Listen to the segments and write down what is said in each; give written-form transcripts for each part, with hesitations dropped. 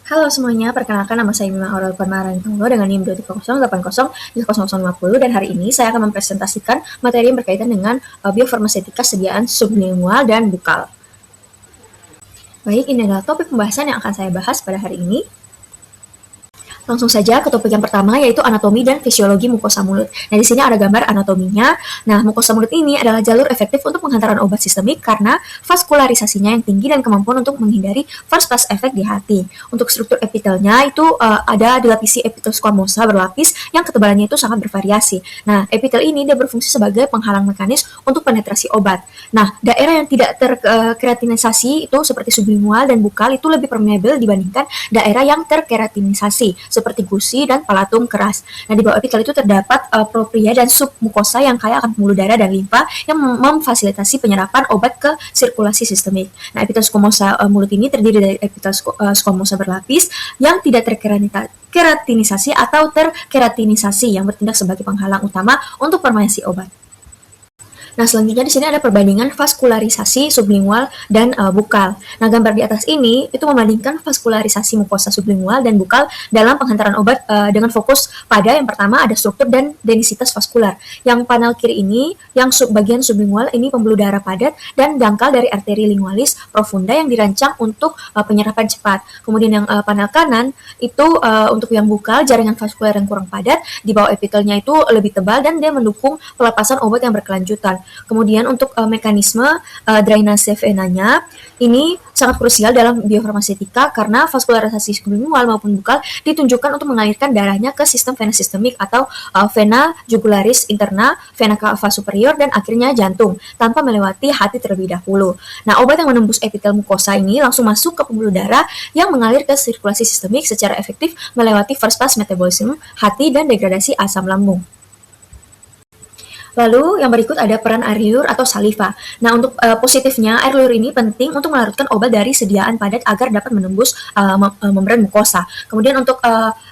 Halo semuanya, perkenalkan nama saya Mima Aurel Permarantolo dengan NIM 23080-0050 dan hari ini saya akan mempresentasikan materi yang berkaitan dengan biofarmasetika sediaan sublingual dan bukal. Baik, ini adalah topik pembahasan yang akan saya bahas pada hari ini. Langsung saja ke topik yang pertama, yaitu anatomi dan fisiologi mukosa mulut. Nah, di sini ada gambar anatominya. Nah, mukosa mulut ini adalah jalur efektif untuk penghantaran obat sistemik karena vaskularisasinya yang tinggi dan kemampuan untuk menghindari first pass effect di hati. Untuk struktur epitelnya itu ada dilapisi epitel squamosa berlapis yang ketebalannya itu sangat bervariasi. Nah, epitel ini dia berfungsi sebagai penghalang mekanis untuk penetrasi obat. Nah, daerah yang tidak terkeratinisasi itu seperti sublingual dan bukal itu lebih permeabel dibandingkan daerah yang terkeratinisasi seperti gusi dan palatum keras. Nah, di bawah epitel itu terdapat propria dan submukosa yang kaya akan pembuluh darah dan limfa yang memfasilitasi penyerapan obat ke sirkulasi sistemik. Nah, epitel squamosa mulut ini terdiri dari epitel squamosa berlapis yang tidak terkeratinisasi atau terkeratinisasi yang bertindak sebagai penghalang utama untuk formasi obat. Nah, selanjutnya di sini ada perbandingan vaskularisasi sublingual dan bukal. Nah, gambar di atas ini itu membandingkan vaskularisasi mukosa sublingual dan bukal dalam penghantaran obat dengan fokus pada yang pertama ada struktur dan densitas vaskular. Yang panel kiri ini, yang bagian sublingual ini pembuluh darah padat dan dangkal dari arteri lingualis profunda yang dirancang untuk penyerapan cepat. Kemudian yang panel kanan itu untuk yang bukal, jaringan vaskular yang kurang padat, di bawah epitelnya itu lebih tebal dan dia mendukung pelepasan obat yang berkelanjutan. Kemudian untuk mekanisme drainase venanya ini sangat krusial dalam biofarmasetika karena vaskularisasi sublingual maupun bukal ditunjukkan untuk mengalirkan darahnya ke sistem vena sistemik atau vena jugularis interna, vena cava superior dan akhirnya jantung tanpa melewati hati terlebih dahulu. Nah, obat yang menembus epitel mukosa ini langsung masuk ke pembuluh darah yang mengalir ke sirkulasi sistemik secara efektif melewati first pass metabolism hati dan degradasi asam lambung. Lalu yang berikut ada peran air liur atau saliva. Nah, untuk positifnya air liur ini penting untuk melarutkan obat dari sediaan padat agar dapat menembus membran mukosa. Kemudian untuk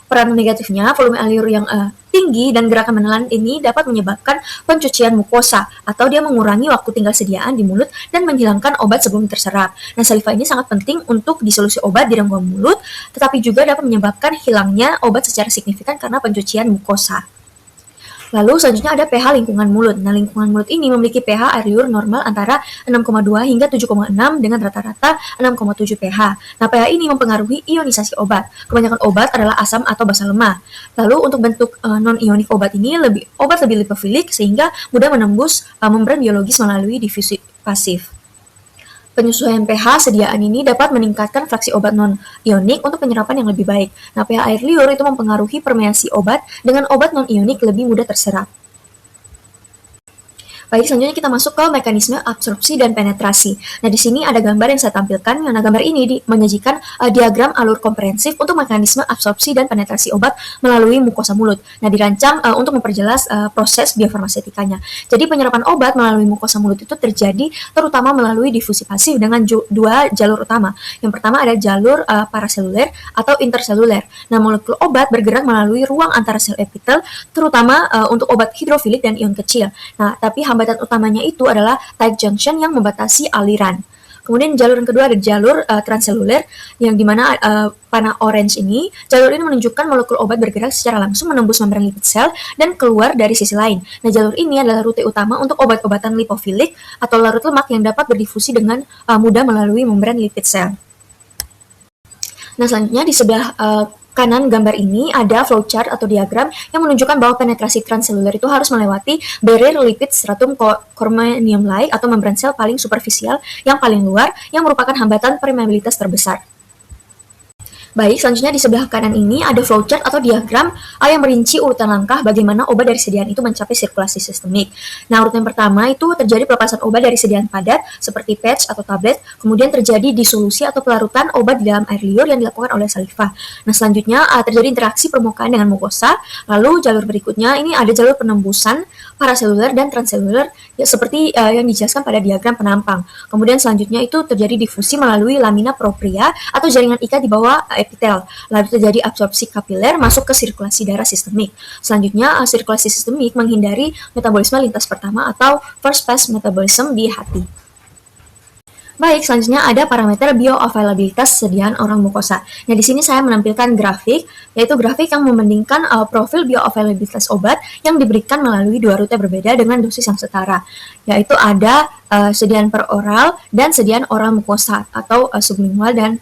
peran negatifnya, volume air liur yang tinggi dan gerakan menelan ini dapat menyebabkan pencucian mukosa atau dia mengurangi waktu tinggal sediaan di mulut dan menghilangkan obat sebelum terserap. Nah, saliva ini sangat penting untuk disolusi obat di rongga mulut, tetapi juga dapat menyebabkan hilangnya obat secara signifikan karena pencucian mukosa. Lalu selanjutnya ada pH lingkungan mulut. Nah, lingkungan mulut ini memiliki pH air liur normal antara 6,2 hingga 7,6 dengan rata-rata 6,7 pH. Nah, pH ini mempengaruhi ionisasi obat. Kebanyakan obat adalah asam atau basa lemah. Lalu untuk bentuk non-ionik obat ini obat lebih lipofilik sehingga mudah menembus membran biologis melalui difusi pasif. Penyesuaian pH sediaan ini dapat meningkatkan fraksi obat non-ionik untuk penyerapan yang lebih baik. Nah, pH air liur itu mempengaruhi permeasi obat dengan obat non-ionik lebih mudah terserap. Baik, selanjutnya kita masuk ke mekanisme absorpsi dan penetrasi. Nah, di sini ada gambar yang saya tampilkan. Nah, gambar ini menyajikan diagram alur komprehensif untuk mekanisme absorpsi dan penetrasi obat melalui mukosa mulut. Nah, dirancang untuk memperjelas proses biofarmasetikanya. Jadi, penyerapan obat melalui mukosa mulut itu terjadi terutama melalui difusi pasif dengan dua jalur utama. Yang pertama ada jalur paraseluler atau interseluler. Nah, molekul obat bergerak melalui ruang antara sel epitel, terutama untuk obat hidrofilik dan ion kecil. Nah, tapi hambatan utamanya itu adalah tight junction yang membatasi aliran. Kemudian jalur yang kedua ada jalur transseluler yang dimana panah orange ini, jalur ini menunjukkan molekul obat bergerak secara langsung menembus membran lipid sel dan keluar dari sisi lain. Nah, jalur ini adalah rute utama untuk obat-obatan lipofilik atau larut lemak yang dapat berdifusi dengan mudah melalui membran lipid sel. Nah, selanjutnya di sebelah kanan gambar ini ada flowchart atau diagram yang menunjukkan bahwa penetrasi transseluler itu harus melewati barrier lipid stratum corneum-like atau membran sel paling superficial yang paling luar yang merupakan hambatan permeabilitas terbesar. Baik, selanjutnya di sebelah kanan ini ada flowchart atau diagram yang merinci urutan langkah bagaimana obat dari sediaan itu mencapai sirkulasi sistemik. Nah, urutan pertama itu terjadi pelepasan obat dari sediaan padat seperti patch atau tablet, kemudian terjadi disolusi atau pelarutan obat di dalam air liur yang dilakukan oleh saliva. Nah, selanjutnya terjadi interaksi permukaan dengan mukosa, lalu jalur berikutnya ini ada jalur penembusan paraseluler dan transseluler ya, seperti yang dijelaskan pada diagram penampang. Kemudian selanjutnya itu terjadi difusi melalui lamina propria atau jaringan ikat di bawah epitel. Lalu terjadi absorpsi kapiler masuk ke sirkulasi darah sistemik. Selanjutnya sirkulasi sistemik menghindari metabolisme lintas pertama atau first pass metabolism di hati. Baik, selanjutnya ada parameter bioavailabilitas sediaan oral mukosa. Nah, di sini saya menampilkan grafik, yaitu grafik yang membandingkan profil bioavailabilitas obat yang diberikan melalui dua rute berbeda dengan dosis yang setara, yaitu ada sediaan per oral dan sediaan oral mukosa atau sublingual dan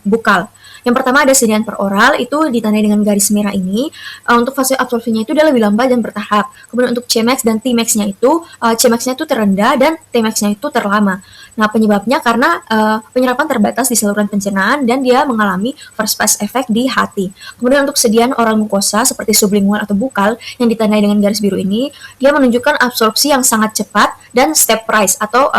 bukal. Yang pertama ada sediaan per oral, itu ditandai dengan garis merah ini. Untuk fase absorpsinya itu dia lebih lambat dan bertahap. Kemudian untuk Cmax dan Tmax-nya itu, Cmax-nya itu terendah dan Tmax-nya itu terlama. Nah, penyebabnya karena penyerapan terbatas di saluran pencernaan dan dia mengalami first pass effect di hati. Kemudian untuk sediaan oral mukosa seperti sublingual atau bukal yang ditandai dengan garis biru ini, dia menunjukkan absorpsi yang sangat cepat dan stepwise atau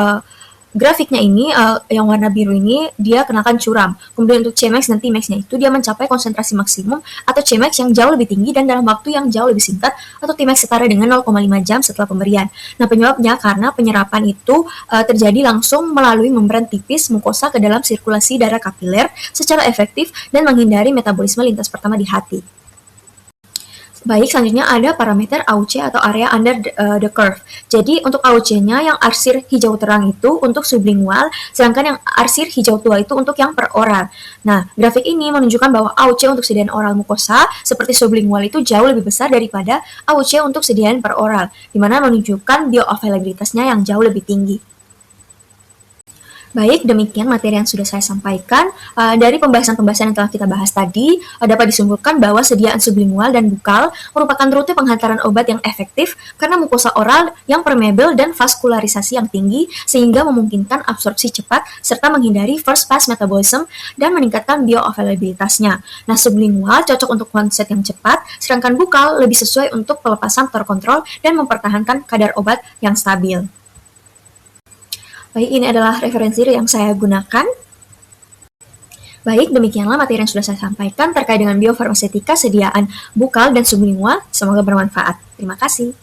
grafiknya ini yang warna biru ini dia kenakan curam. Kemudian untuk Cmax dan Tmax-nya itu dia mencapai konsentrasi maksimum atau Cmax yang jauh lebih tinggi dan dalam waktu yang jauh lebih singkat atau Tmax setara dengan 0,5 jam setelah pemberian. Nah, penyebabnya karena penyerapan itu terjadi langsung melalui membran tipis mukosa ke dalam sirkulasi darah kapiler secara efektif dan menghindari metabolisme lintas pertama di hati. Baik, selanjutnya ada parameter AUC atau area under the curve. Jadi untuk AUC-nya yang arsir hijau terang itu untuk sublingual, sedangkan yang arsir hijau tua itu untuk yang per oral. Nah, grafik ini menunjukkan bahwa AUC untuk sediaan oral mukosa seperti sublingual itu jauh lebih besar daripada AUC untuk sediaan per oral, di mana menunjukkan bioavailabilitasnya yang jauh lebih tinggi. Baik, demikian materi yang sudah saya sampaikan. Dari pembahasan-pembahasan yang telah kita bahas tadi, dapat disimpulkan bahwa sediaan sublingual dan bukal merupakan rute penghantaran obat yang efektif karena mukosa oral yang permeable dan vaskularisasi yang tinggi sehingga memungkinkan absorpsi cepat serta menghindari first pass metabolism dan meningkatkan bioavailabilitasnya. Nah, sublingual cocok untuk onset yang cepat, sedangkan bukal lebih sesuai untuk pelepasan terkontrol dan mempertahankan kadar obat yang stabil. Baik, ini adalah referensi yang saya gunakan. Baik, demikianlah materi yang sudah saya sampaikan terkait dengan biofarmasetika sediaan bukal dan sublingual. Semoga bermanfaat. Terima kasih.